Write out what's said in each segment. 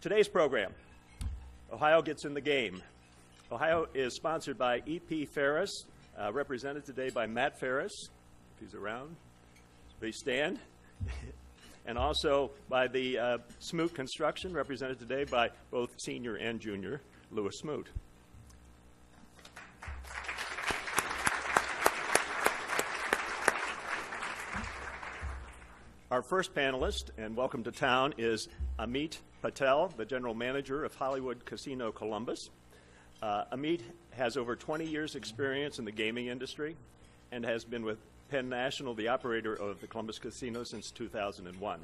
Today's program, Ohio Gets in the Game. Ohio is sponsored by E.P. Ferris, represented today by Matt Ferris, if he's around. Please stand. And also by the Smoot Construction, represented today by both senior and junior Louis Smoot. Our first panelist, and welcome to town, is Amit Patel, the general manager of Hollywood Casino Columbus. Amit has over 20 years' experience in the gaming industry and has been with Penn National, the operator of the Columbus Casino, since 2001.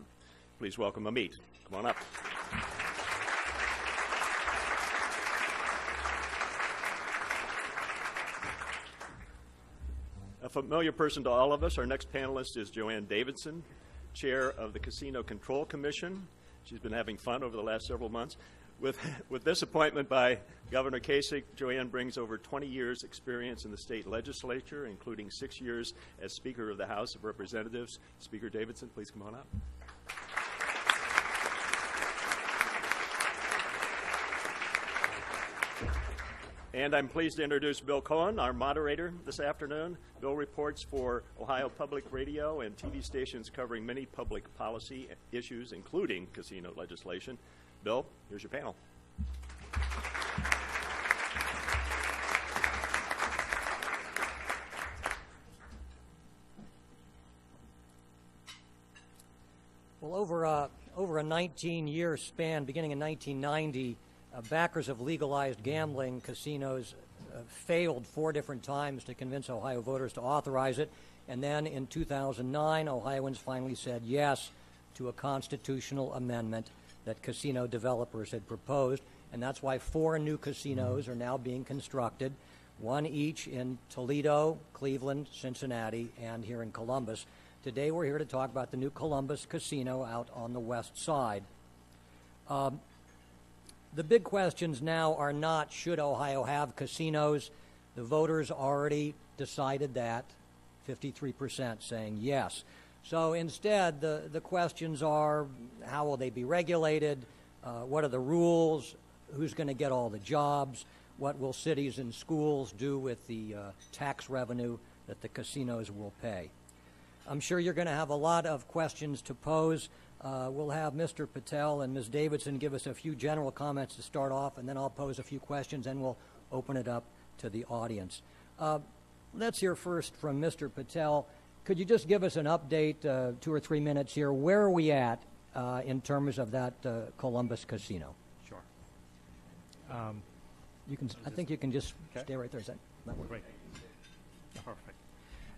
Please welcome Amit. Come on up. A familiar person to all of us, our next panelist is Joanne Davidson, chair of the Casino Control Commission. She's been having fun over the last several months. With this appointment by Governor Kasich, Joanne brings over 20 years' experience in the state legislature, including 6 years as Speaker of the House of Representatives. Speaker Davidson, please come on up. And I'm pleased to introduce Bill Cohen, our moderator this afternoon. Bill reports for Ohio Public Radio and TV stations covering many public policy issues, including casino legislation. Bill, here's your panel. Well, over a 19-year span, beginning in 1990, backers of legalized gambling casinos failed 4 different times to convince Ohio voters to authorize it. And then in 2009, Ohioans finally said yes to a constitutional amendment that casino developers had proposed. And that's why 4 new casinos are now being constructed, 1 each in Toledo, Cleveland, Cincinnati, and here in Columbus. Today we're here to talk about the new Columbus Casino out on the west side. The big questions now are not, should Ohio have casinos? The voters already decided that, 53% saying yes. So instead, the questions are, how will they be regulated? What are the rules? Who's going to get all the jobs? What will cities and schools do with the tax revenue that the casinos will pay? I'm sure you're going to have a lot of questions to pose. We'll have Mr. Patel and Ms. Davidson give us a few general comments to start off, and then I'll pose a few questions, and we'll open it up to the audience. Let's hear first from Mr. Patel. Could you just give us an update, 2 or 3 minutes here? Where are we at in terms of that Columbus Casino? Sure. I think you can just stay right there. Is that work? Great. Perfect.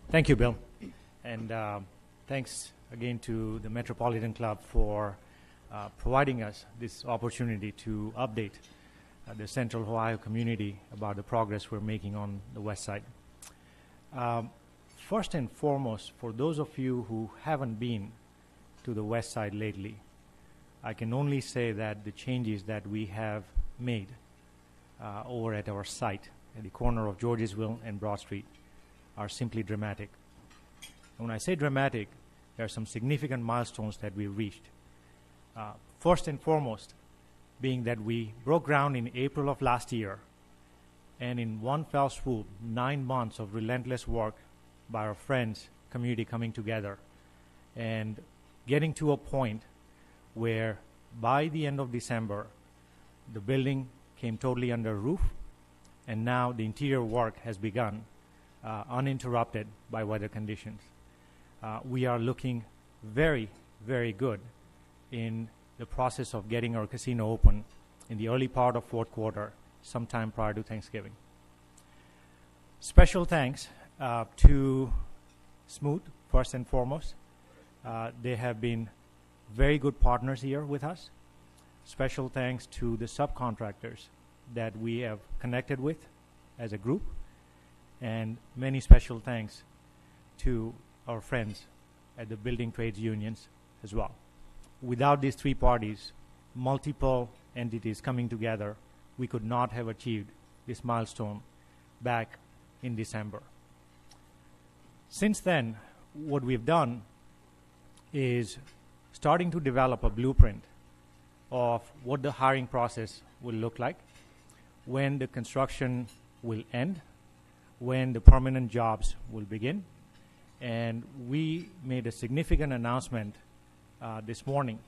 Thank you, Bill. And thanks again to the Metropolitan Club for providing us this opportunity to update the Central Ohio community about the progress we're making on the west side. First and foremost, for those of you who haven't been to the west side lately, I can only say that the changes that we have made over at our site at the corner of Georgesville and Broad Street are simply dramatic. And when I say dramatic, there are some significant milestones that we reached. First and foremost, being that we broke ground in April of last year, and in one fell swoop, 9 months of relentless work by our friends, community coming together, and getting to a point where by the end of December, the building came totally under roof, and now the interior work has begun uninterrupted by weather conditions. We are looking very, very good in the process of getting our casino open in the early part of 4th quarter, sometime prior to Thanksgiving. Special thanks to Smoot, first and foremost. They have been very good partners here with us. Special thanks to the subcontractors that we have connected with as a group, and many special thanks to our friends at the building trades unions as well. Without these 3 parties, multiple entities coming together, we could not have achieved this milestone back in December. Since then, what we've done is starting to develop a blueprint of what the hiring process will look like, when the construction will end, when the permanent jobs will begin. And we made a significant announcement this morning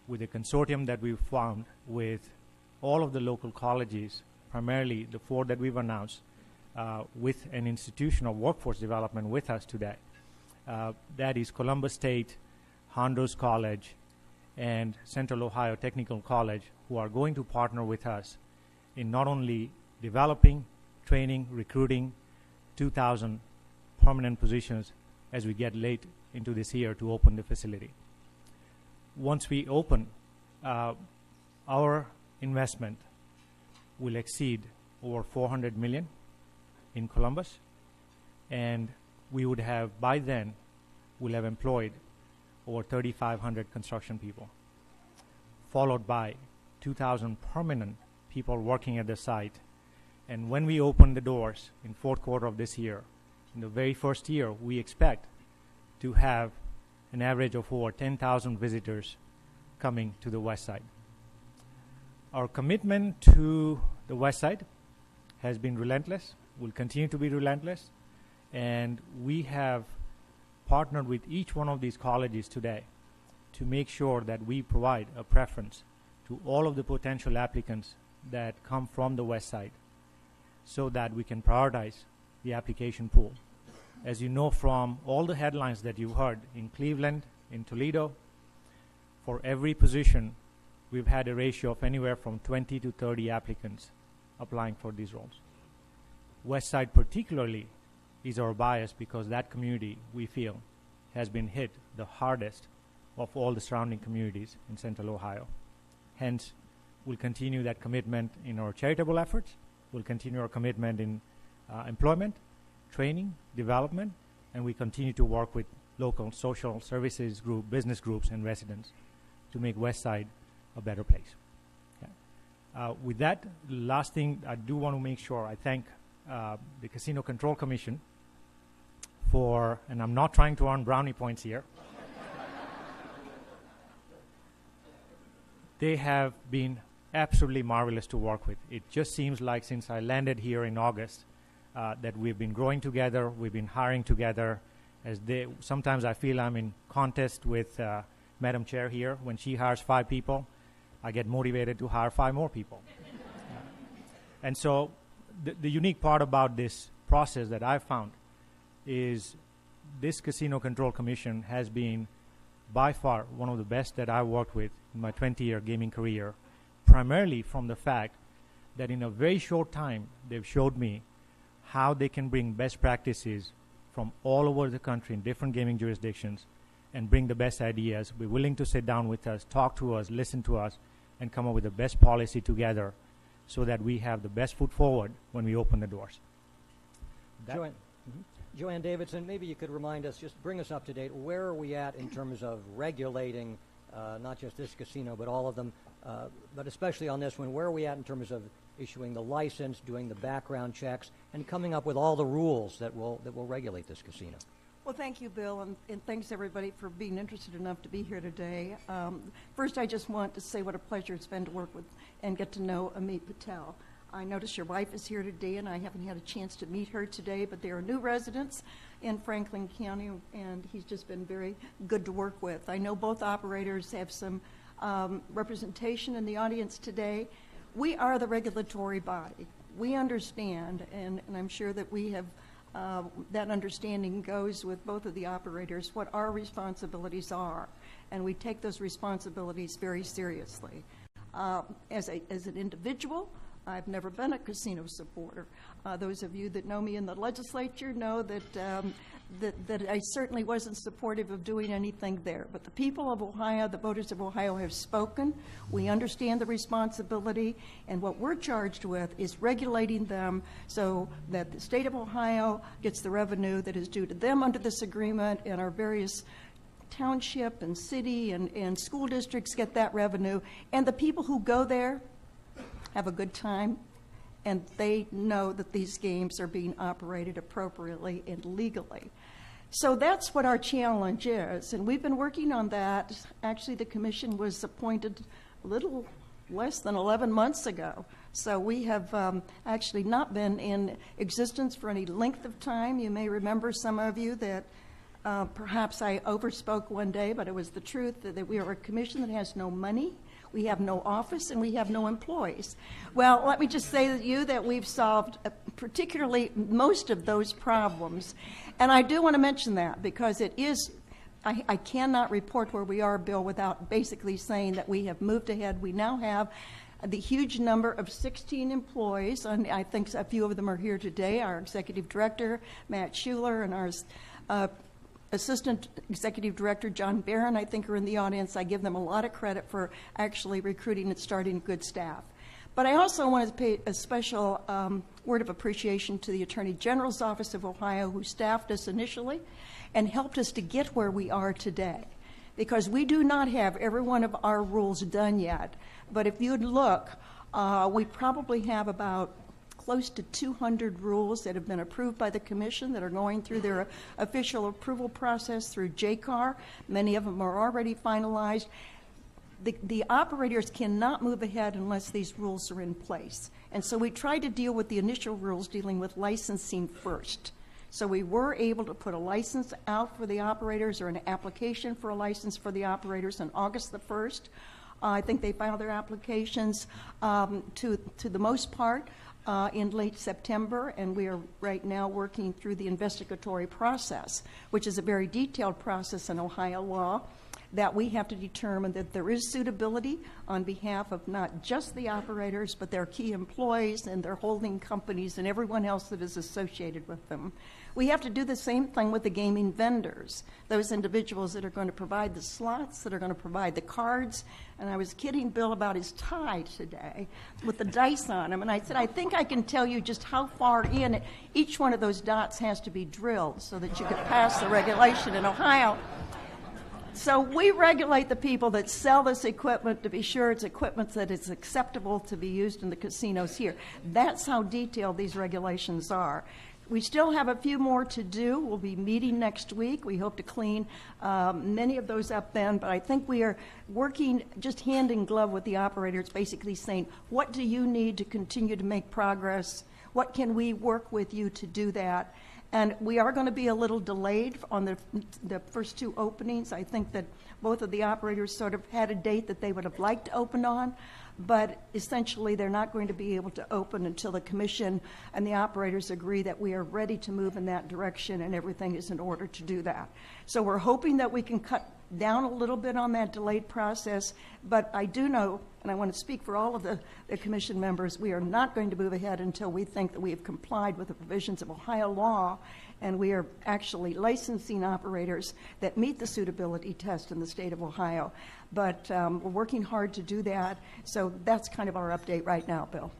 with a consortium that we've formed with all of the local colleges, primarily the 4 that we've announced, with an institution of workforce development with us today. That is Columbus State, Hondros College, and Central Ohio Technical College, who are going to partner with us in not only developing, training, recruiting 2,000 permanent positions as we get late into this year to open the facility. Once we open, our investment will exceed over $400 million in Columbus, and we would have, by then, we'll have employed over 3,500 construction people, followed by 2,000 permanent people working at the site. And when we open the doors in fourth quarter of this year, in the very first year, we expect to have an average of over 10,000 visitors coming to the West Side. Our commitment to the West Side has been relentless, will continue to be relentless, and we have partnered with each one of these colleges today to make sure that we provide a preference to all of the potential applicants that come from the West Side so that we can prioritize the application pool. As you know from all the headlines that you heard in Cleveland, in Toledo, for every position, we've had a ratio of anywhere from 20 to 30 applicants applying for these roles. West Side particularly is our bias because that community, we feel, has been hit the hardest of all the surrounding communities in Central Ohio. Hence, we'll continue that commitment in our charitable efforts. We'll continue our commitment in employment, training, development, and we continue to work with local social services group, business groups, and residents to make West Side a better place. Okay. With that, last thing, I do want to make sure I thank the Casino Control Commission for, and I'm not trying to earn brownie points here, they have been absolutely marvelous to work with. It just seems like since I landed here in August that we've been growing together, we've been hiring together. Sometimes I feel I'm in contest with Madam Chair here. When she hires 5 people, I get motivated to hire 5 more people. And so the unique part about this process that I've found is this Casino Control Commission has been by far one of the best that I've worked with in my 20-year gaming career, primarily from the fact that in a very short time, they've showed me how they can bring best practices from all over the country in different gaming jurisdictions and bring the best ideas, be willing to sit down with us, talk to us, listen to us, and come up with the best policy together so that we have the best foot forward when we open the doors. Joanne Davidson, maybe you could remind us, just bring us up to date, where are we at in terms of regulating not just this casino, but all of them, but especially on this one, where are we at in terms of issuing the license, doing the background checks, and coming up with all the rules that will regulate this casino? Well, thank you, Bill, and thanks, everybody, for being interested enough to be here today. First, I just want to say what a pleasure it's been to work with and get to know Amit Patel. I notice your wife is here today, and I haven't had a chance to meet her today, but they are new residents in Franklin County, and he's just been very good to work with. I know both operators have some representation in the audience today. We are the regulatory body. We understand, and I'm sure that we have that understanding goes with both of the operators, what our responsibilities are, and we take those responsibilities very seriously. As an individual, I've never been a casino supporter. Those of you that know me in the legislature know that I certainly wasn't supportive of doing anything there. But the people of Ohio, the voters of Ohio, have spoken. We understand the responsibility, and what we're charged with is regulating them so that the state of Ohio gets the revenue that is due to them under this agreement, and our various township and city and school districts get that revenue, and the people who go there have a good time, and they know that these games are being operated appropriately and legally. So that's what our challenge is, and we've been working on that. Actually, the commission was appointed a little less than 11 months ago. So we have actually not been in existence for any length of time. You may remember, some of you, that perhaps I overspoke one day, but it was the truth, that we are a commission that has no money, we have no office, and we have no employees. Well, let me just say to you that we've solved particularly most of those problems. And I do want to mention that because it is, I cannot report where we are, Bill, without basically saying that we have moved ahead. We now have the huge number of 16 employees, and I think a few of them are here today. Our executive director, Matt Schuler, and our Assistant Executive Director, John Barron, I think, are in the audience. I give them a lot of credit for actually recruiting and starting good staff. But I also want to pay a special word of appreciation to the Attorney General's Office of Ohio, who staffed us initially and helped us to get where we are today. Because we do not have every one of our rules done yet. But if you'd look, we probably have about close to 200 rules that have been approved by the Commission that are going through their official approval process through JCAR. Many of them are already finalized. The operators cannot move ahead unless these rules are in place. And so we tried to deal with the initial rules dealing with licensing first. So we were able to put a license out for the operators, or an application for a license for the operators, on August the 1st. I think they filed their applications to the most part in late September, and we are right now working through the investigatory process, which is a very detailed process in Ohio law, that we have to determine that there is suitability on behalf of not just the operators, but their key employees and their holding companies and everyone else that is associated with them. We have to do the same thing with the gaming vendors, those individuals that are going to provide the slots, that are going to provide the cards. And I was kidding Bill about his tie today with the dice on him. And I said, I think I can tell you just how far in each one of those dots has to be drilled so that you can pass the regulation in Ohio. So we regulate the people that sell this equipment to be sure it's equipment that is acceptable to be used in the casinos here. That's how detailed these regulations are. We still have a few more to do. We'll be meeting next week. We hope to clean many of those up then, but I think we are working just hand in glove with the operators, basically saying, what do you need to continue to make progress? What can we work with you to do that? And we are going to be a little delayed on the first two openings. I think that both of the operators sort of had a date that they would have liked to open on, but essentially they're not going to be able to open until the Commission and the operators agree that we are ready to move in that direction and everything is in order to do that. So we're hoping that we can cut down a little bit on that delayed process, but I do know, and I want to speak for all of the Commission members, we are not going to move ahead until we think that we have complied with the provisions of Ohio law, and we are actually licensing operators that meet the suitability test in the state of Ohio. But we're working hard to do that, so that's kind of our update right now, Bill.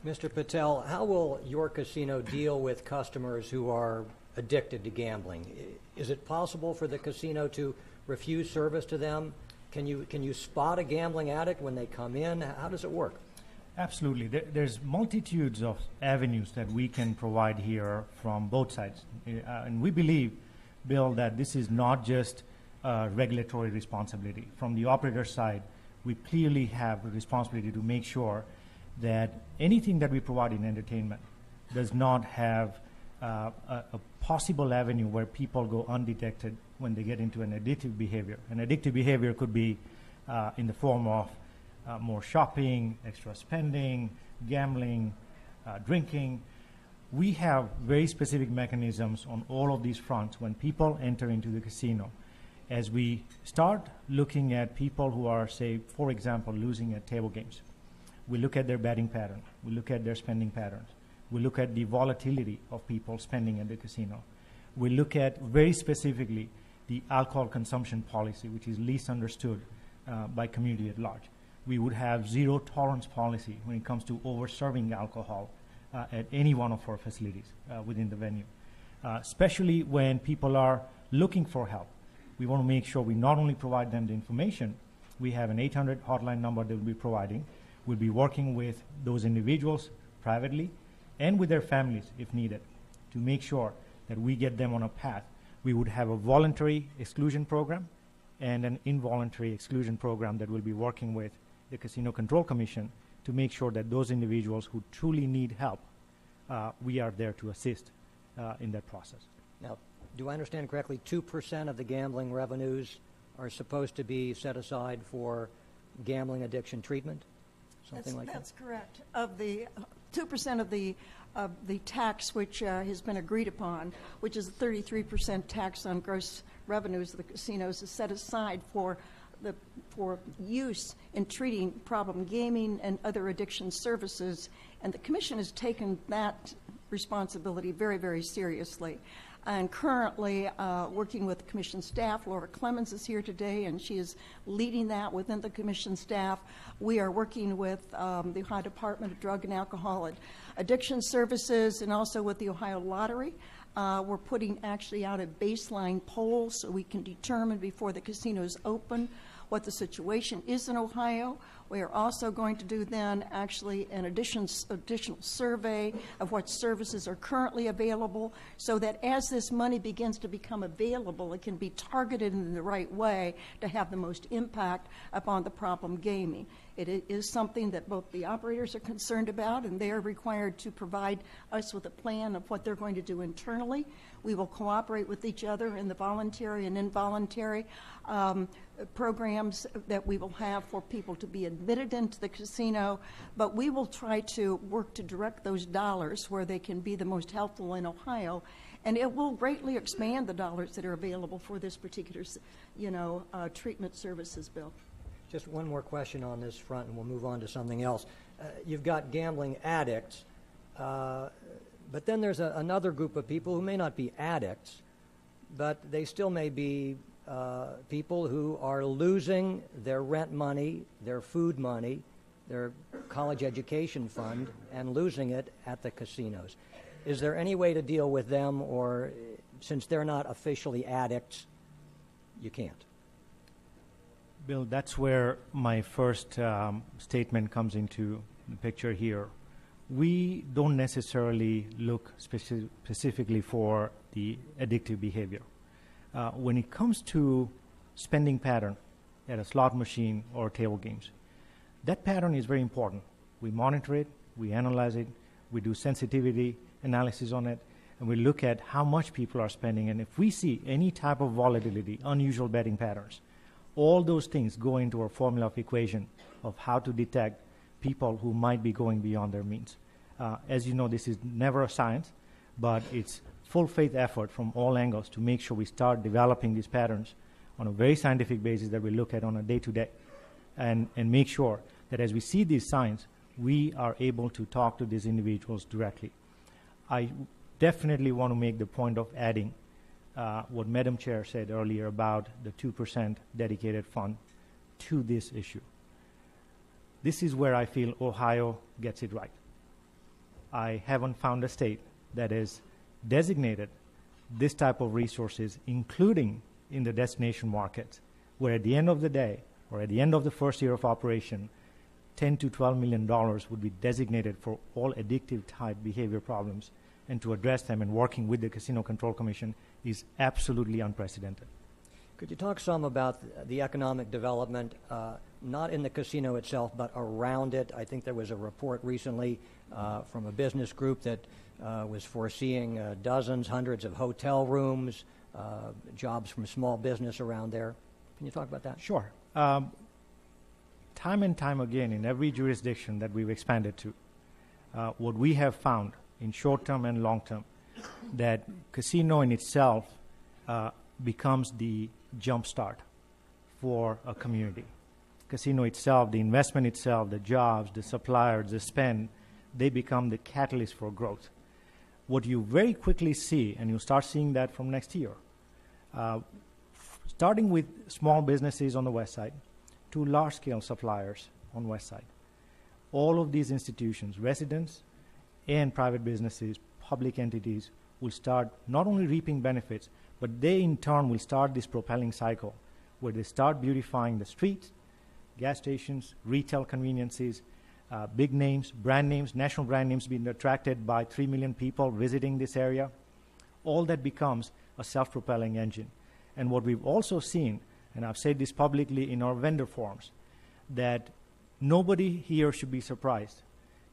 Mr. Patel, how will your casino deal with customers who are addicted to gambling? Is it possible for the casino to refuse service to them? Can you spot a gambling addict when they come in? How does it work? Absolutely. There's multitudes of avenues that we can provide here from both sides. And we believe, Bill, that this is not just a regulatory responsibility. From the operator side, we clearly have a responsibility to make sure that anything that we provide in entertainment does not have a possible avenue where people go undetected when they get into an addictive behavior. An addictive behavior could be in the form of more shopping, extra spending, gambling, drinking. We have very specific mechanisms on all of these fronts when people enter into the casino. As we start looking at people who are, say, for example, losing at table games, we look at their betting pattern, we look at their spending patterns, we look at the volatility of people spending at the casino. We look at very specifically the alcohol consumption policy, which is least understood by community at large. We would have zero tolerance policy when it comes to over-serving alcohol at any one of our facilities within the venue. Especially when people are looking for help. We want to make sure we not only provide them the information, we have an 800 hotline number that we'll be providing. We'll be working with those individuals privately and with their families if needed to make sure that we get them on a path. We would have a voluntary exclusion program and an involuntary exclusion program that we'll be working with the Casino Control Commission, to make sure that those individuals who truly need help, we are there to assist in that process. Now, do I understand correctly, 2% of the gambling revenues are supposed to be set aside for gambling addiction treatment? Something like that? That's correct. Of the 2% of the tax which has been agreed upon, which is a 33% tax on gross revenues of the casinos, is set aside for use in treating problem gaming and other addiction services, and the Commission has taken that responsibility very, very seriously. And currently, working with the Commission staff, Laura Clemens is here today, and she is leading that within the Commission staff. We are working with the Ohio Department of Drug and Alcohol Addiction Services and also with the Ohio Lottery. We're putting actually out a baseline poll so we can determine before the casinos open what the situation is in Ohio. We are also going to do then actually an additional survey of what services are currently available so that as this money begins to become available, it can be targeted in the right way to have the most impact upon the problem gaming. It is something that both the operators are concerned about, and they are required to provide us with a plan of what they're going to do internally. We will cooperate with each other in the voluntary and involuntary programs that we will have for people to be admitted into the casino, but we will try to work to direct those dollars where they can be the most helpful in Ohio, and it will greatly expand the dollars that are available for this particular, treatment services bill. Just one more question on this front, and we'll move on to something else. You've got gambling addicts, but then there's another group of people who may not be addicts, but they still may be people who are losing their rent money, their food money, their college education fund, and losing it at the casinos. Is there any way to deal with them, or since they're not officially addicts, you can't? Bill, that's where my first statement comes into the picture here. We don't necessarily look specifically for the addictive behavior. When it comes to spending pattern at a slot machine or table games, that pattern is very important. We monitor it, we analyze it, we do sensitivity analysis on it, and we look at how much people are spending. And if we see any type of volatility, unusual betting patterns, all those things go into our formula of equation of how to detect people who might be going beyond their means. As you know, this is never a science, but it's full faith effort from all angles to make sure we start developing these patterns on a very scientific basis that we look at on a day-to-day and make sure that as we see these signs, we are able to talk to these individuals directly. I definitely want to make the point of adding what Madam Chair said earlier about the 2% dedicated fund to this issue. This is where I feel Ohio gets it right. I haven't found a state that has designated this type of resources, including in the destination markets, where at the end of the day, or at the end of the first year of operation, $10 to $12 million would be designated for all addictive type behavior problems, and to address them and working with the Casino Control Commission is absolutely unprecedented. Could you talk some about the economic development, not in the casino itself, but around it? I think there was a report recently from a business group that was foreseeing dozens, hundreds of hotel rooms, jobs from small business around there. Can you talk about that? Sure. Time and time again, in every jurisdiction that we've expanded to, what we have found in short-term and long-term, that casino in itself becomes the jump start for a community. Casino itself, the investment itself, the jobs, the suppliers, the spend, they become the catalyst for growth. What you very quickly see, and you start seeing that from next year, starting with small businesses on the west side to large-scale suppliers on the west side. All of these institutions, residents and private businesses, public entities, will start not only reaping benefits, but they in turn will start this propelling cycle where they start beautifying the streets, gas stations, retail conveniences, big names, brand names, national brand names being attracted by 3 million people visiting this area. All that becomes a self-propelling engine. And what we've also seen, and I've said this publicly in our vendor forums, that Nobody here should be surprised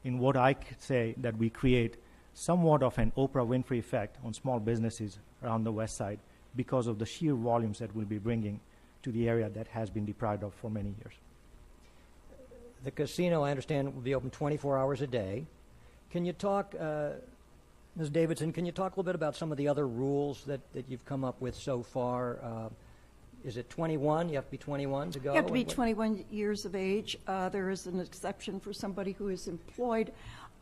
in what I could say that we create somewhat of an Oprah Winfrey effect on small businesses around the West Side because of the sheer volumes that we'll be bringing to the area that has been deprived of for many years. The casino, I understand, will be open 24 hours a day. Can you talk, Ms. Davidson, can you talk a little bit about some of the other rules that you've come up with so far? Is it 21? You have to be 21 to go? You have to be 21 years of age. There is an exception for somebody who is employed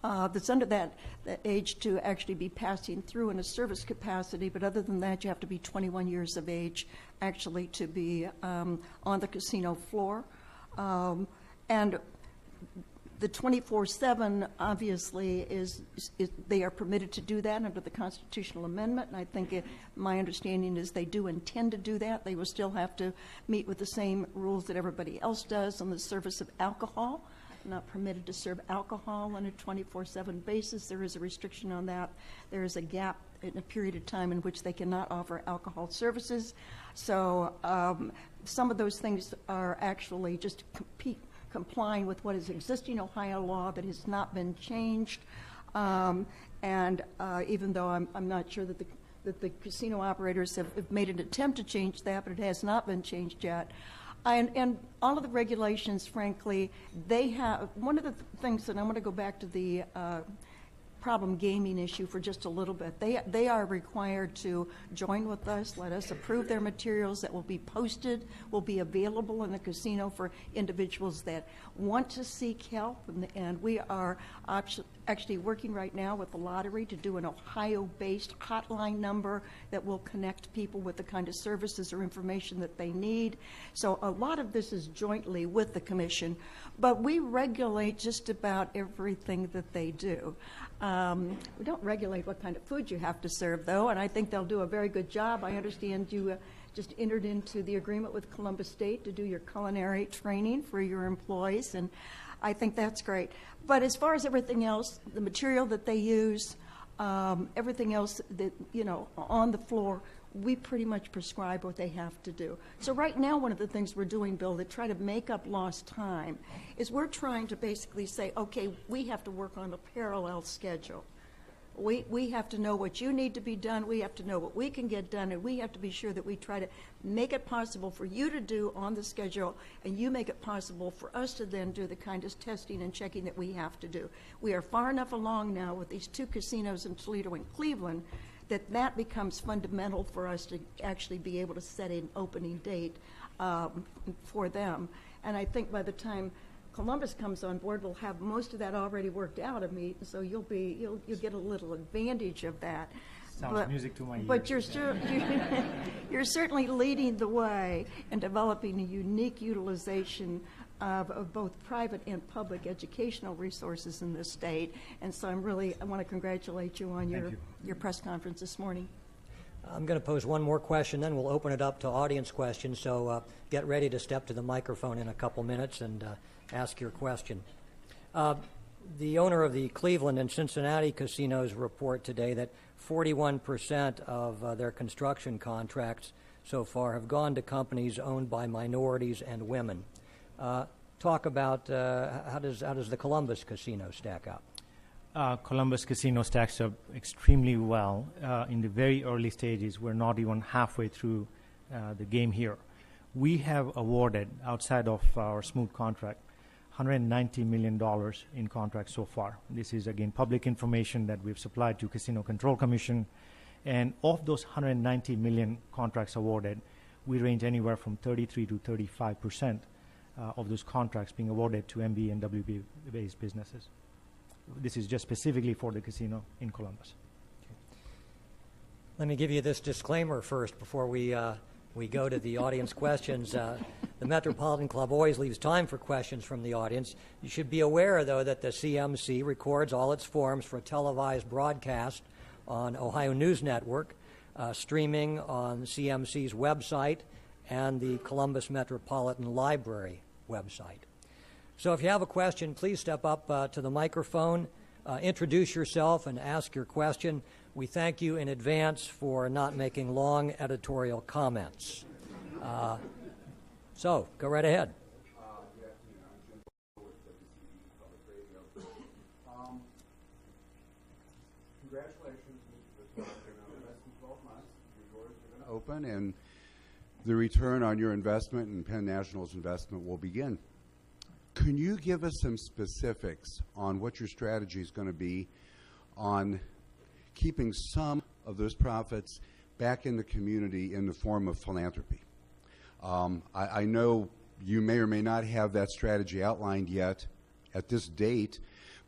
that's under that age to actually be passing through in a service capacity. But other than that, you have to be 21 years of age actually to be on the casino floor. And the 24/7 obviously is they are permitted to do that under the constitutional amendment, and I think my understanding is they do intend to do that. They will still have to meet with the same rules that everybody else does on the service of alcohol. Not permitted to serve alcohol on a 24/7 basis. There is a restriction on that. There is a gap in a period of time in which they cannot offer alcohol services. So some of those things are actually just complying with what is existing Ohio law that has not been changed. And even though I'm not sure that the casino operators have made an attempt to change that, but it has not been changed yet. And all of the regulations, frankly, they have, one of the things, and I'm going to go back to the problem gaming issue for just a little bit. They are required to join with us, let us approve their materials that will be posted, will be available in the casino for individuals that want to seek help. And we are actually working right now with the lottery to do an Ohio-based hotline number that will connect people with the kind of services or information that they need. So a lot of this is jointly with the commission, but we regulate just about everything that they do. We don't regulate what kind of food you have to serve, though, and I think they'll do a very good job. I understand you just entered into the agreement with Columbus State to do your culinary training for your employees, and I think that's great. But as far as everything else, the material that they use, everything else that, on the floor, we pretty much prescribe what they have to do. So right now, one of the things we're doing, Bill, to try to make up lost time is we're trying to basically say, okay, we have to work on a parallel schedule. We have to know what you need to be done, we have to know what we can get done, and we have to be sure that we try to make it possible for you to do on the schedule, and you make it possible for us to then do the kind of testing and checking that we have to do. We are far enough along now with these two casinos in Toledo and Cleveland that becomes fundamental for us to actually be able to set an opening date for them. And I think by the time Columbus comes on board, we'll have most of that already worked out of me, so you'll get a little advantage of that. Sounds music to my ears. But you're certainly leading the way in developing a unique utilization of both private and public educational resources in this state. And so I want to congratulate you on your press conference this morning. I'm going to pose one more question, then we'll open it up to audience questions. So get ready to step to the microphone in a couple minutes and ask your question. The owner of the Cleveland and Cincinnati casinos report today that 41% of their construction contracts so far have gone to companies owned by minorities and women. Talk about how does the Columbus casino stack up? Columbus Casino stacks up extremely well. In the very early stages, we're not even halfway through the game here. We have awarded, outside of our smooth contract, $190 million in contracts so far. This is, again, public information that we've supplied to Casino Control Commission. And of those 190 million contracts awarded, we range anywhere from 33 to 35% of those contracts being awarded to MB and WB-based businesses. This is just specifically for the casino in Columbus. Okay. Let me give you this disclaimer first before we go to the audience questions. The Metropolitan Club always leaves time for questions from the audience. You should be aware, though, that the CMC records all its forms for a televised broadcast on Ohio News Network, streaming on CMC's website and the Columbus Metropolitan Library website. So if you have a question, please step up to the microphone, introduce yourself, and ask your question. We thank you in advance for not making long editorial comments. So go right ahead. Good afternoon. I'm Jim with Congratulations, Mr. Patel. In less than 12 months, your doors are going to open, and the return on your investment and Penn National's investment will begin. Can you give us some specifics on what your strategy is going to be on keeping some of those profits back in the community in the form of philanthropy? I know you may or may not have that strategy outlined yet at this date,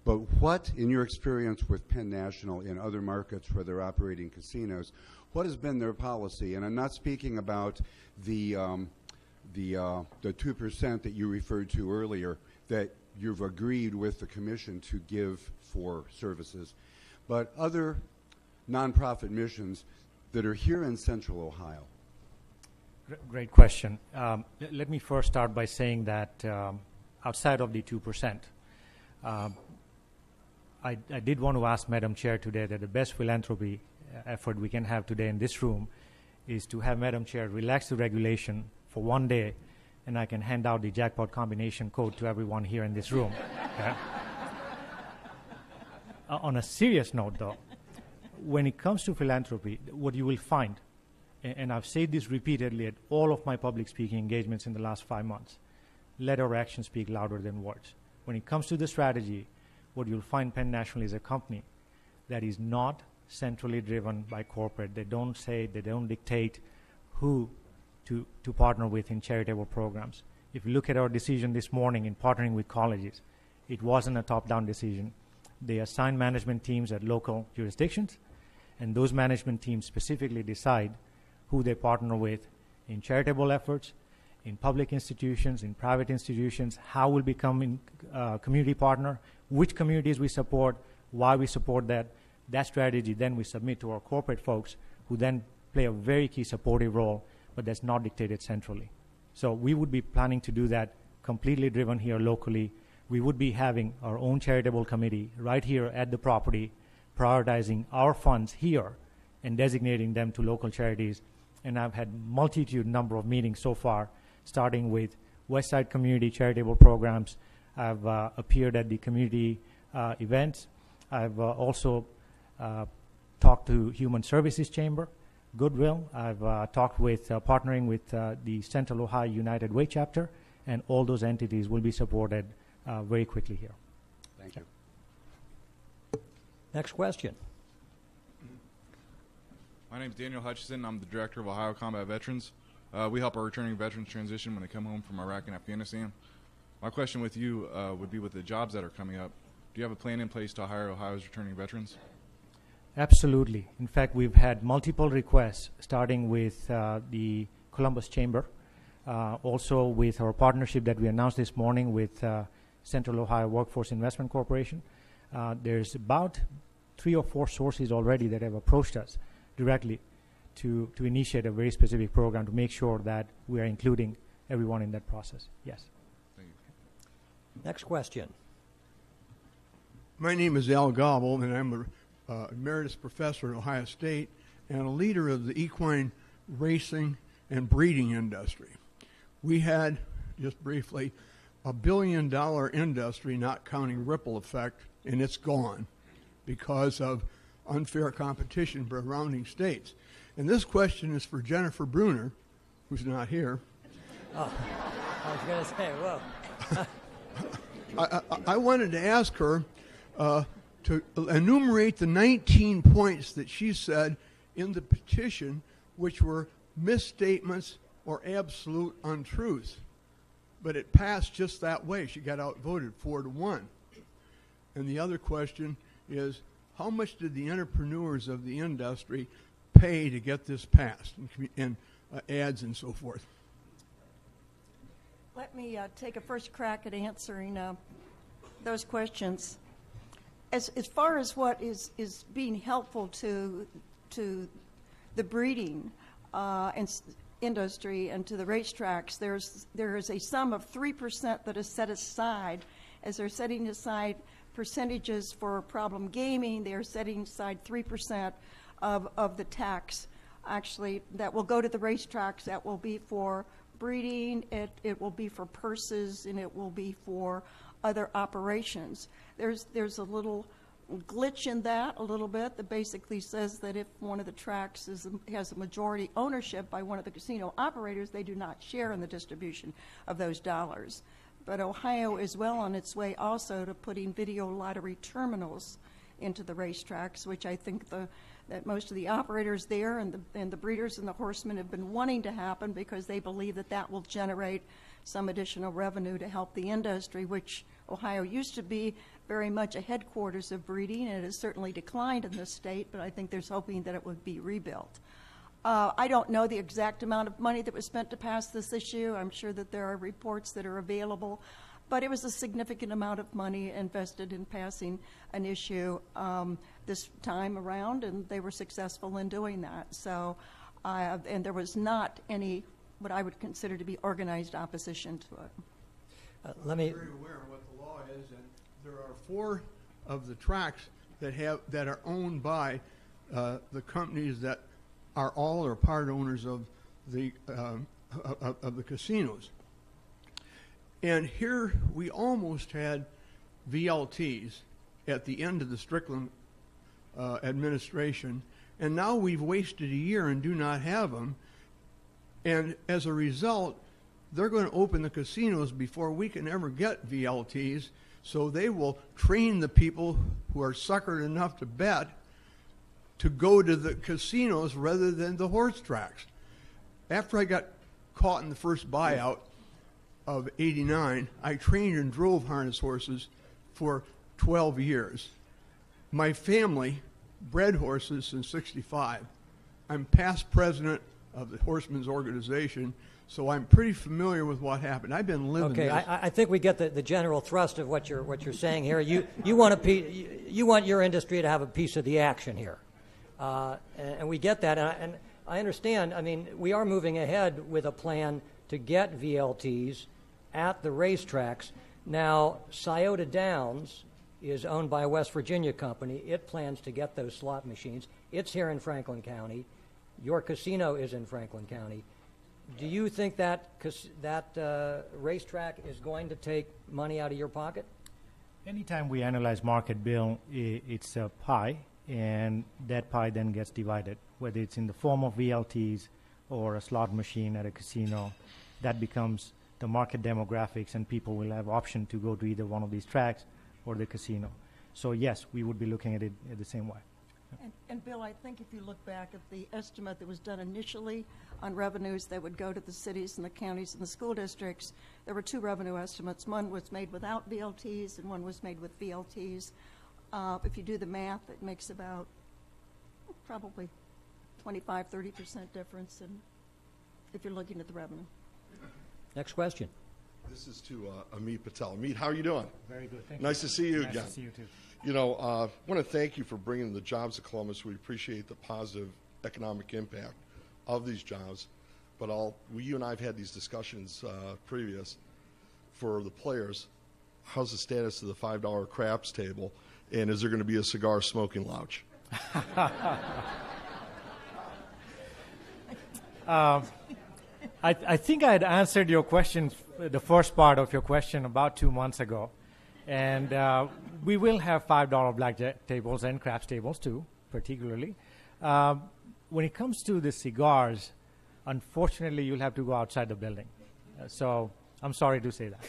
but what, in your experience with Penn National in other markets where they're operating casinos, what has been their policy? And I'm not speaking about the 2% that you referred to earlier that you've agreed with the commission to give for services, but other nonprofit missions that are here in Central Ohio. Great question. Let me first start by saying that outside of the 2%, I did want to ask Madam Chair today that the best philanthropy effort we can have today in this room is to have Madam Chair relax the regulation for one day, and I can hand out the jackpot combination code to everyone here in this room. Okay? On a serious note, though, when it comes to philanthropy, what you will find, and I've said this repeatedly at all of my public speaking engagements in the last 5 months, let our actions speak louder than words. When it comes to the strategy, what you'll find Penn National is a company that is not centrally driven by corporate. They don't say, they don't dictate who to partner with in charitable programs. If you look at our decision this morning in partnering with colleges, it wasn't a top-down decision. They assign management teams at local jurisdictions, and those management teams specifically decide who they partner with in charitable efforts, in public institutions, in private institutions, how we'll become a community partner, which communities we support, why we support that. That strategy then we submit to our corporate folks, who then play a very key supportive role, but that's not dictated centrally. So we would be planning to do that completely driven here locally. We would be having our own charitable committee right here at the property, prioritizing our funds here and designating them to local charities. And I've had multitude number of meetings so far, starting with Westside Community Charitable Programs. I've appeared at the community events. I've also talked to Human Services Chamber, Goodwill. I've talked with partnering with the Central Ohio United Way chapter, and all those entities will be supported very quickly here. Thank you. Next question. My name is Daniel Hutchison. I'm the director of Ohio Combat Veterans. We help our returning veterans transition when they come home from Iraq and Afghanistan. My question with you would be, with the jobs that are coming up, do you have a plan in place to hire Ohio's returning veterans? Absolutely. In fact, we've had multiple requests, starting with the Columbus Chamber, also with our partnership that we announced this morning with Central Ohio Workforce Investment Corporation. There's about 3 or 4 sources already that have approached us directly to initiate a very specific program to make sure that we are including everyone in that process. Yes. Thank you. Next question. My name is Al Gobble, and I'm a emeritus professor at Ohio State and a leader of the equine racing and breeding industry. We had, just briefly, $1 billion industry, not counting ripple effect, and it's gone because of unfair competition surrounding states. And this question is for Jennifer Bruner, who's not here. Oh, I was going to say, whoa. I wanted to ask her to enumerate the 19 points that she said in the petition which were misstatements or absolute untruths. But it passed just that way. She got outvoted 4-1. And the other question is, how much did the entrepreneurs of the industry pay to get this passed, and ads and so forth? Let me take a first crack at answering those questions. As far as what is being helpful to the breeding industry and to the racetracks, there is a sum of 3% that is set aside. As they're setting aside percentages for problem gaming, they are setting aside 3% of the tax, actually, that will go to the racetracks. That will be for breeding, it will be for purses, and it will be for other operations. There's a little glitch in that a little bit that basically says that if one of the tracks has a majority ownership by one of the casino operators, they do not share in the distribution of those dollars. But Ohio is well on its way also to putting video lottery terminals into the racetracks, which I think that most of the operators there and the breeders and the horsemen have been wanting to happen because they believe that that will generate some additional revenue to help the industry, which Ohio used to be very much a headquarters of breeding, and it has certainly declined in this state, but I think there's hoping that it would be rebuilt. I don't know the exact amount of money that was spent to pass this issue. I'm sure that there are reports that are available, but it was a significant amount of money invested in passing an issue this time around, and they were successful in doing that. So, and there was not any what I would consider to be organized opposition to it. Let me. I'm very aware of what the law is, and there are 4 of the tracks that are owned by the companies that are all or part owners of the casinos. And here we almost had VLTs at the end of the Strickland administration, and now we've wasted a year and do not have them. And as a result, they're going to open the casinos before we can ever get VLTs, so they will train the people who are suckered enough to bet to go to the casinos rather than the horse tracks. After I got caught in the first buyout of '89, I trained and drove harness horses for 12 years. My family bred horses since '65. I'm past president of the Horsemen's Organization, so I'm pretty familiar with what happened. I've been living Okay, this. I think we get the general thrust of what you're saying here. You want you want your industry to have a piece of the action here, and we get that. And I understand. I mean, we are moving ahead with a plan to get VLTs at the racetracks. Now, Scioto Downs is owned by a West Virginia company. It plans to get those slot machines. It's here in Franklin County. Your casino is in Franklin County. Do you think that racetrack is going to take money out of your pocket? Anytime we analyze market, Bill, it's a pie, and that pie then gets divided. Whether it's in the form of VLTs or a slot machine at a casino, that becomes the market demographics, and people will have option to go to either one of these tracks or the casino. So yes, we would be looking at it the same way. And Bill, I think if you look back at the estimate that was done initially on revenues that would go to the cities and the counties and the school districts, there were 2 revenue estimates. One was made without VLTs and one was made with VLTs. If you do the math, it makes about probably 25-30% difference if you're looking at the revenue. Next question. This is to Amit Patel. Amit, how are you doing? Very good. Thank Nice to see you again. Nice to see you too. You know, I want to thank you for bringing the jobs to Columbus. We appreciate the positive economic impact of these jobs. But you and I have had these discussions previous for the players. How's the status of the $5 craps table? And is there going to be a cigar smoking lounge? I think I had answered your question, the first part of your question, about 2 months ago. And we will have $5 blackjack tables and craps tables too, particularly. When it comes to the cigars, unfortunately, you'll have to go outside the building. So I'm sorry to say that.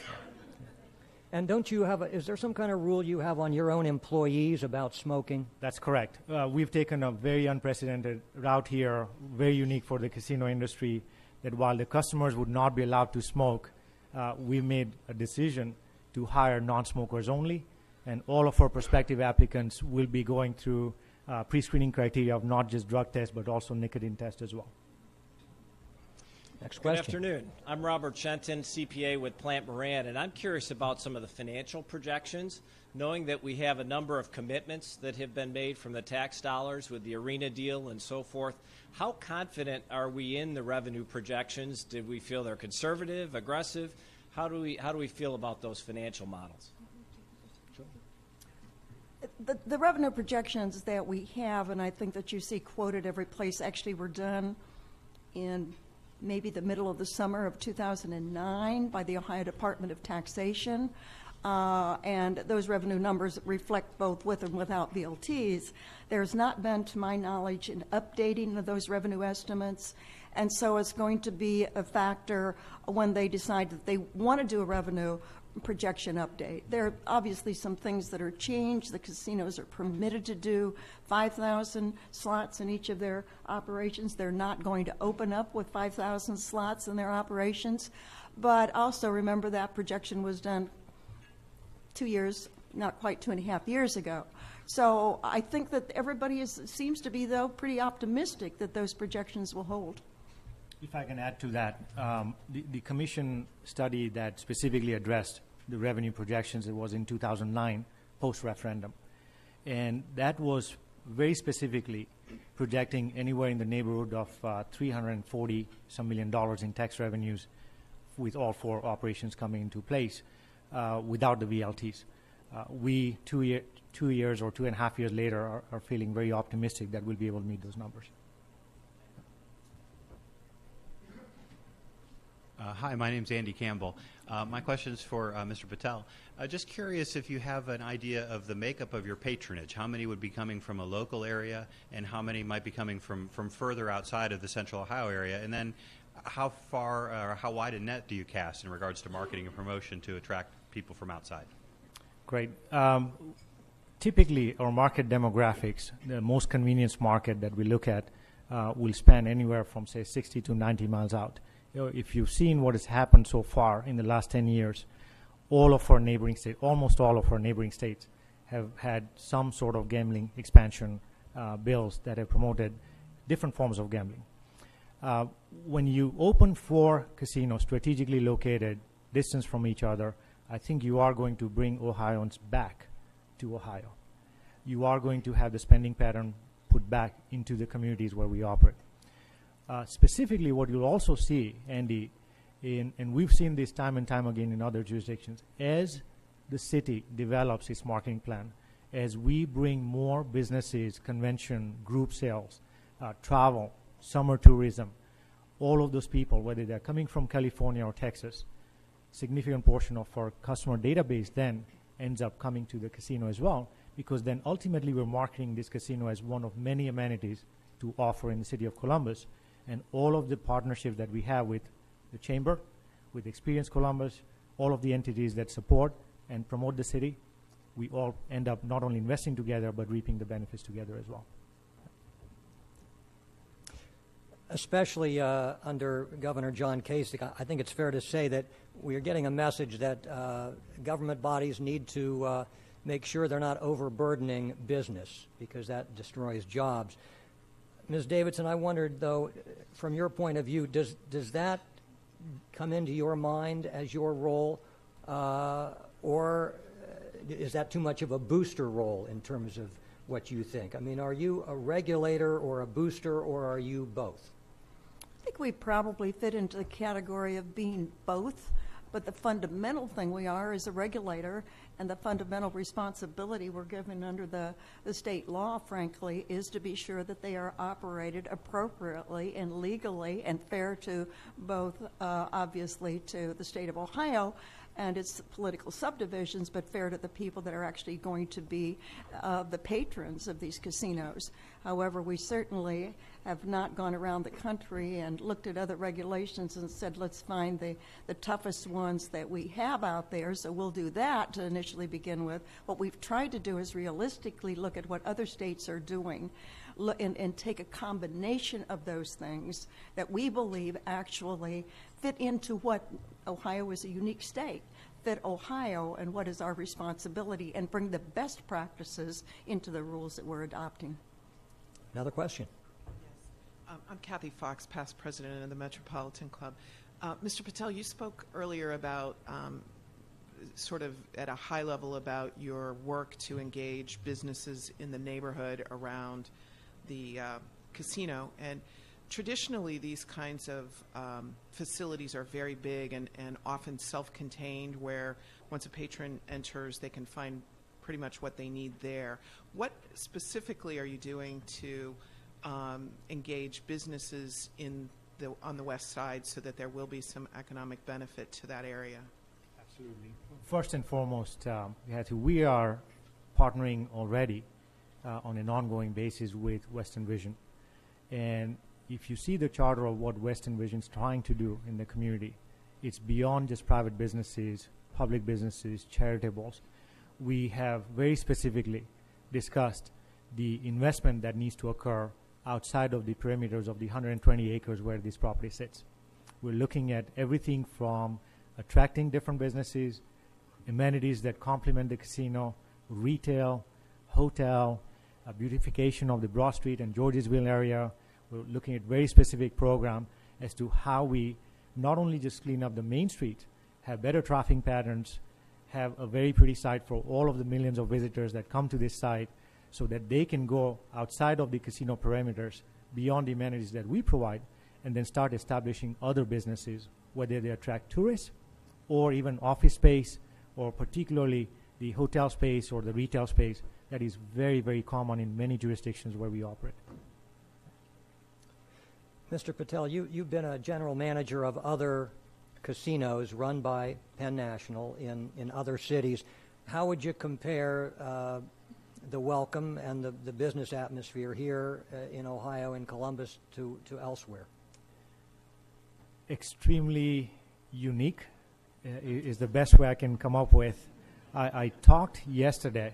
And don't you have is there some kind of rule you have on your own employees about smoking? That's correct. We've taken a very unprecedented route here, very unique for the casino industry, that while the customers would not be allowed to smoke, we made a decision to hire non-smokers only, and all of our prospective applicants will be going through pre-screening criteria of not just drug tests, but also nicotine tests as well. Next Good question. afternoon. I'm Robert Shenton, CPA with Plant Moran, and I'm curious about some of the financial projections, knowing that we have a number of commitments that have been made from the tax dollars with the arena deal and so forth. How confident are we in the revenue projections? Did we feel they're conservative, aggressive? How do we feel about those financial models? The revenue projections that we have, and I think that you see quoted every place, actually were done in maybe the middle of the summer of 2009 by the Ohio Department of Taxation. and those revenue numbers reflect both with and without VLTs. There's not been, to my knowledge, an updating of those revenue estimates, and so it's going to be a factor when they decide that they want to do a revenue projection update. There are obviously some things that are changed. The casinos are permitted to do 5,000 slots in each of their operations. They're not going to open up with 5,000 slots in their operations. But also remember that projection was done 2 years, not quite 2.5 years ago. So I think that everybody seems to be, though, pretty optimistic that those projections will hold. If I can add to that, the commission study that specifically addressed the revenue projections, it was in 2009, post-referendum. And that was very specifically projecting anywhere in the neighborhood of $340-some million in tax revenues with all 4 operations coming into place without the VLTs. We, 2 years or 2.5 years later, are feeling very optimistic that we'll be able to meet those numbers. Hi, my name's Andy Campbell. My question is for Mr. Patel. Just curious if you have an idea of the makeup of your patronage. How many would be coming from a local area, and how many might be coming from further outside of the Central Ohio area? And then how far or how wide a net do you cast in regards to marketing and promotion to attract people from outside? Great. Typically, our market demographics, the most convenience market that we look at, will span anywhere from, say, 60 to 90 miles out. If you've seen what has happened so far in the last 10 years, all of our neighboring states, almost all of our neighboring states, have had some sort of gambling expansion bills that have promoted different forms of gambling. When you open 4 casinos strategically located, distance from each other, I think you are going to bring Ohioans back to Ohio. You are going to have the spending pattern put back into the communities where we operate. Specifically, what you'll also see, Andy, and we've seen this time and time again in other jurisdictions, as the city develops its marketing plan, as we bring more businesses, convention, group sales, travel, summer tourism, all of those people, whether they're coming from California or Texas, significant portion of our customer database then ends up coming to the casino as well, because then ultimately we're marketing this casino as one of many amenities to offer in the city of Columbus. And all of the partnerships that we have with the Chamber, with Experience Columbus, all of the entities that support and promote the city, we all end up not only investing together, but reaping the benefits together as well. Especially under Governor John Kasich, I think it's fair to say that we are getting a message that government bodies need to make sure they're not overburdening business, because that destroys jobs. Ms. Davidson, I wondered, though, from your point of view, does that come into your mind as your role, or is that too much of a booster role in terms of what you think? I mean, are you a regulator or a booster, or are you both? I think we probably fit into the category of being both, but the fundamental thing we are is a regulator, and the fundamental responsibility we're given under the state law, frankly, is to be sure that they are operated appropriately and legally and fair to both, obviously, to the state of Ohio and its political subdivisions, but fair to the people that are actually going to be the patrons of these casinos. However, we certainly have not gone around the country and looked at other regulations and said, let's find the toughest ones that we have out there, so we'll do that to initially begin with. What we've tried to do is realistically look at what other states are doing and take a combination of those things that we believe actually fit into what Ohio is a unique state, fit Ohio and what is our responsibility, and bring the best practices into the rules that we're adopting. Another question. Yes. I'm Kathy Fox, past president of the Metropolitan Club. Mr. Patel, you spoke earlier about sort of at a high level about your work to engage businesses in the neighborhood around the casino. And traditionally, these kinds of facilities are very big and often self-contained, where once a patron enters, they can find pretty much what they need there. What specifically are you doing to engage businesses on the west side so that there will be some economic benefit to that area? Absolutely. First and foremost, we are partnering already on an ongoing basis with Western Vision. And if you see the charter of what Western Vision is trying to do in the community, it's beyond just private businesses, public businesses, charitables. We have very specifically discussed the investment that needs to occur outside of the perimeters of the 120 acres where this property sits. We're looking at everything from attracting different businesses, amenities that complement the casino, retail, hotel, beautification of the Broad Street and Georgesville area. We're looking at very specific program as to how we not only just clean up the main street, have better traffic patterns, have a very pretty site for all of the millions of visitors that come to this site so that they can go outside of the casino perimeters beyond the amenities that we provide and then start establishing other businesses, whether they attract tourists or even office space or particularly the hotel space or the retail space that is very, very common in many jurisdictions where we operate. Mr. Patel, you've been a general manager of other casinos run by Penn National in other cities. How would you compare the welcome and the business atmosphere here in Ohio and Columbus to elsewhere? Extremely unique is the best way I can come up with. I talked yesterday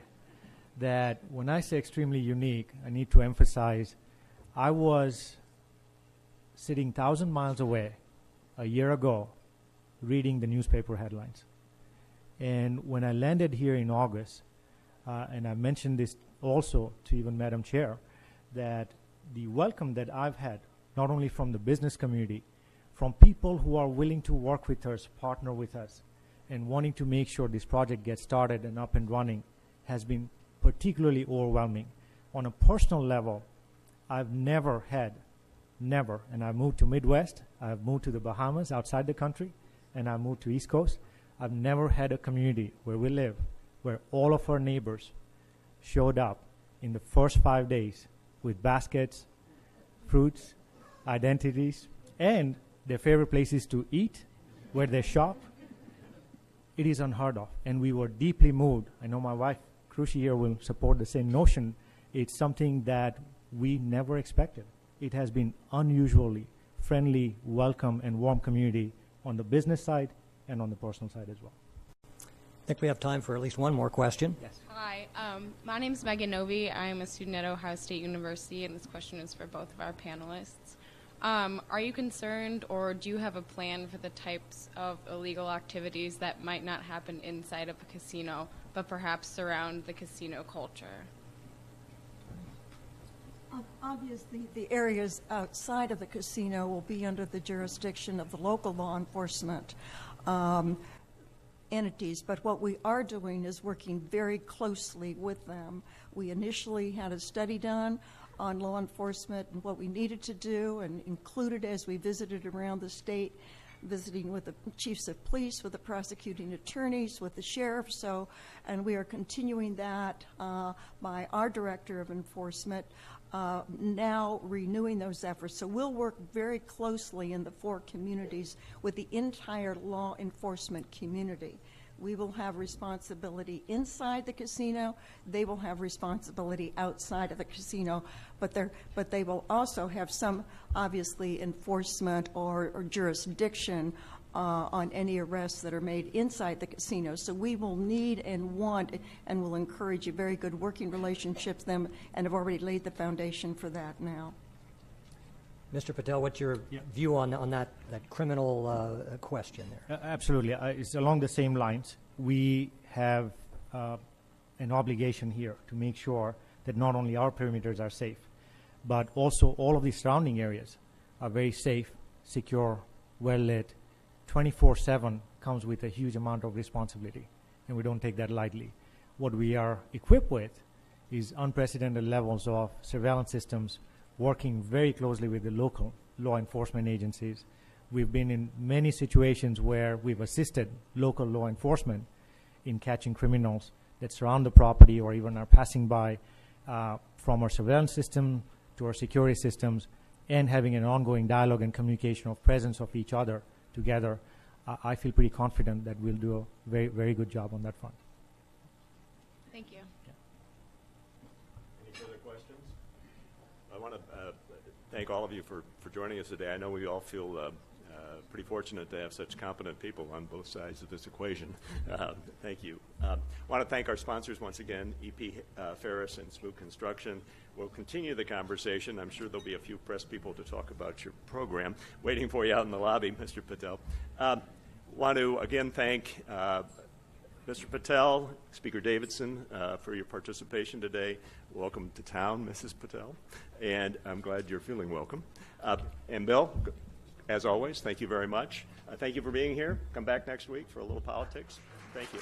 that when I say extremely unique, I need to emphasize I was sitting 1,000 miles away a year ago reading the newspaper headlines. And when I landed here in August, and I mentioned this also to even Madam Chair, that the welcome that I've had, not only from the business community, from people who are willing to work with us, partner with us, and wanting to make sure this project gets started and up and running, has been particularly overwhelming. On a personal level, I've never, and I moved to Midwest, I've moved to the Bahamas outside the country, and I moved to East Coast. I've never had a community where we live, where all of our neighbors showed up in the first 5 days with baskets, fruits, identities, and their favorite places to eat, where they shop. It is unheard of, and we were deeply moved. I know my wife, Krushi, here will support the same notion. It's something that we never expected. It has been unusually friendly, welcome, and warm community on the business side and on the personal side as well. I think we have time for at least one more question. Yes. Hi, my name is Megan Novi. I'm a student at Ohio State University, and this question is for both of our panelists. Are you concerned, or do you have a plan for the types of illegal activities that might not happen inside of a casino, but perhaps surround the casino culture? Obviously, the areas outside of the casino will be under the jurisdiction of the local law enforcement entities, but what we are doing is working very closely with them. We initially had a study done on law enforcement and what we needed to do, and included as we visited around the state, visiting with the chiefs of police, with the prosecuting attorneys, with the sheriff. And we are continuing that by our director of enforcement, now renewing those efforts. So we'll work very closely in the 4 communities with the entire law enforcement community. We will have responsibility inside the casino. They will have responsibility outside of the casino, but they will also have some, obviously, enforcement or jurisdiction on any arrests that are made inside the casino. So we will need and want and will encourage a very good working relationship with them, and have already laid the foundation for that now. Mr. Patel, what's your view on that criminal question there? Absolutely. It's along the same lines. We have an obligation here to make sure that not only our perimeters are safe, but also all of the surrounding areas are very safe, secure, well-lit. 24/7 comes with a huge amount of responsibility, and we don't take that lightly. What we are equipped with is unprecedented levels of surveillance systems, working very closely with the local law enforcement agencies. We've been in many situations where we've assisted local law enforcement in catching criminals that surround the property or even are passing by, from our surveillance system to our security systems, and having an ongoing dialogue and communication of presence of each other together. I feel pretty confident that we'll do a very, very good job on that front. Thank you. Any further questions? I want to thank all of you for joining us today. I know we all feel pretty fortunate to have such competent people on both sides of this equation. Thank you. I want to thank our sponsors once again, EP Ferris and Smoot Construction. We'll continue the conversation. I'm sure there'll be a few press people to talk about your program waiting for you out in the lobby, Mr. Patel. Want to again thank Mr. Patel, Speaker Davidson, for your participation today. Welcome to town, Mrs. Patel, and I'm glad you're feeling welcome. And Bill, as always, thank you very much. Thank you for being here. Come back next week for a little politics. Thank you.